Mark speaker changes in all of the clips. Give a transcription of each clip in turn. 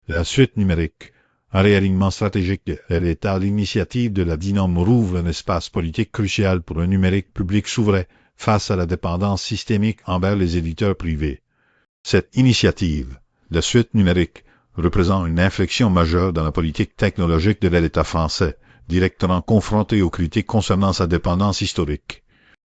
Speaker 1: La suite numérique. Un réalignement stratégique de l'État à l'initiative de la Dinome rouvre un espace politique crucial pour un numérique public souverain face à la dépendance systémique envers les éditeurs privés. Cette initiative, la suite numérique, représente une inflexion majeure dans la politique technologique de l'État français, directement confronté aux critiques concernant sa dépendance historique.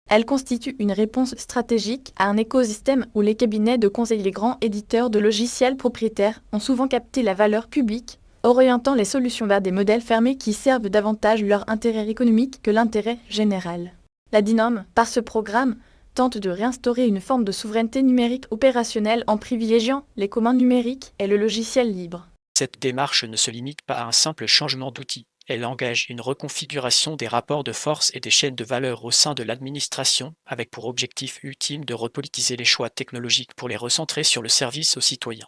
Speaker 2: Elle constitue une réponse stratégique à un écosystème où les cabinets de conseil et les grands éditeurs de logiciels propriétaires ont souvent capté la valeur publique, orientant les solutions vers des modèles fermés qui servent davantage leur intérêt économique que l'intérêt général. La Dinome, par ce programme, tente de réinstaurer une forme de souveraineté numérique opérationnelle en privilégiant les communs numériques et le logiciel libre.
Speaker 3: Cette démarche ne se limite pas à un simple changement d'outil. Elle engage une reconfiguration des rapports de force et des chaînes de valeur au sein de l'administration, avec pour objectif ultime de repolitiser les choix technologiques pour les recentrer sur le service aux citoyens.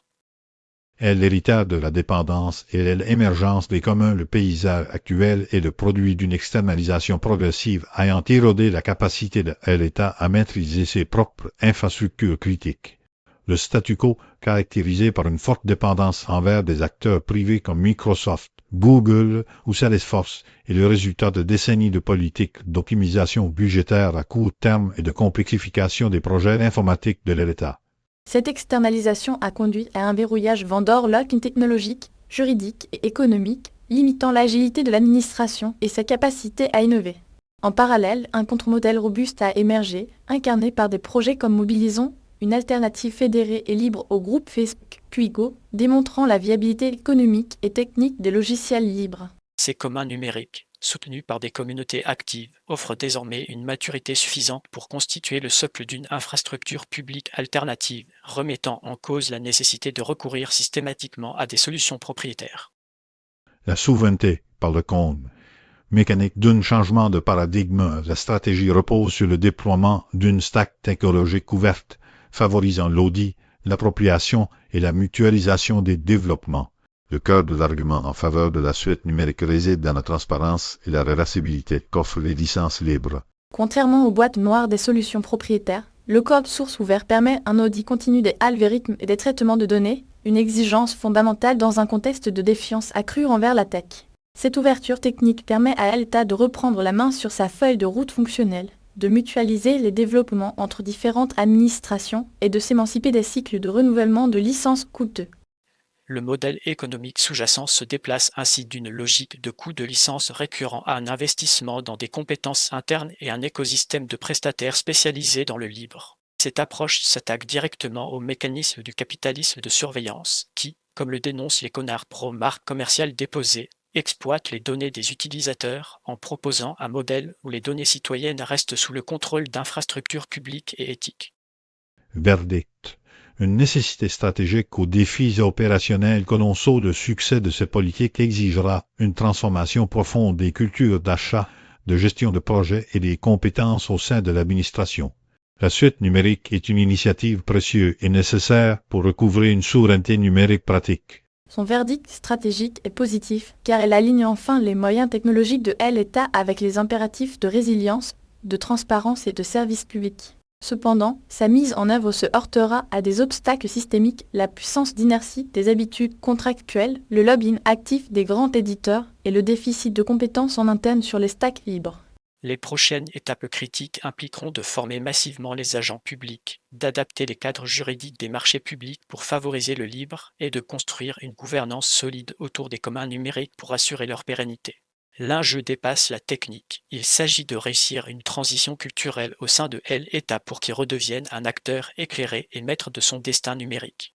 Speaker 1: Elle l'héritage de la dépendance et l'émergence des communs, le paysage actuel est le produit d'une externalisation progressive ayant érodé la capacité de l'État à maîtriser ses propres infrastructures critiques. Le statu quo, caractérisé par une forte dépendance envers des acteurs privés comme Microsoft, Google ou Salesforce, est le résultat de décennies de politiques d'optimisation budgétaire à court terme et de complexification des projets informatiques de l'État.
Speaker 2: Cette externalisation a conduit à un verrouillage vendor-lock technologique, juridique et économique, limitant l'agilité de l'administration et sa capacité à innover. En parallèle, un contre-modèle robuste a émergé, incarné par des projets comme Mobilisons, une alternative fédérée et libre au groupe Facebook Quigo, démontrant la viabilité économique et technique des logiciels libres.
Speaker 3: Ces communs numériques, soutenus par des communautés actives, offrent désormais une maturité suffisante pour constituer le socle d'une infrastructure publique alternative, remettant en cause la nécessité de recourir systématiquement à des solutions propriétaires.
Speaker 1: La souveraineté, par le compte mécanique d'un changement de paradigme, la stratégie repose sur le déploiement d'une stack technologique ouverte, favorisant l'audit, l'appropriation et la mutualisation des développements. Le cœur de l'argument en faveur de la suite numérique réside dans la transparence et la réversibilité qu'offrent les licences libres.
Speaker 2: Contrairement aux boîtes noires des solutions propriétaires, le code source ouvert permet un audit continu des algorithmes et des traitements de données, une exigence fondamentale dans un contexte de défiance accrue envers la tech. Cette ouverture technique permet à l'État de reprendre la main sur sa feuille de route fonctionnelle, de mutualiser les développements entre différentes administrations et de s'émanciper des cycles de renouvellement de licences coûteux.
Speaker 3: Le modèle économique sous-jacent se déplace ainsi d'une logique de coût de licence récurrent à un investissement dans des compétences internes et un écosystème de prestataires spécialisés dans le libre. Cette approche s'attaque directement au mécanisme du capitalisme de surveillance qui, comme le dénoncent les connards pro-marque commerciale déposée, exploite les données des utilisateurs en proposant un modèle où les données citoyennes restent sous le contrôle d'infrastructures publiques et éthiques.
Speaker 1: Verdict. Une nécessité stratégique aux défis opérationnels colossaux de succès de ces politiques exigera une transformation profonde des cultures d'achat, de gestion de projets et des compétences au sein de l'administration. La suite numérique est une initiative précieuse et nécessaire pour recouvrer une souveraineté numérique pratique.
Speaker 2: Son verdict stratégique est positif car elle aligne enfin les moyens technologiques de l'État avec les impératifs de résilience, de transparence et de service public. Cependant, sa mise en œuvre se heurtera à des obstacles systémiques, la puissance d'inertie des habitudes contractuelles, le lobbying actif des grands éditeurs et le déficit de compétences en interne sur les stacks libres.
Speaker 3: Les prochaines étapes critiques impliqueront de former massivement les agents publics, d'adapter les cadres juridiques des marchés publics pour favoriser le libre et de construire une gouvernance solide autour des communs numériques pour assurer leur pérennité. L'enjeu dépasse la technique. Il s'agit de réussir une transition culturelle au sein de l'État pour qu'il redevienne un acteur éclairé et maître de son destin numérique.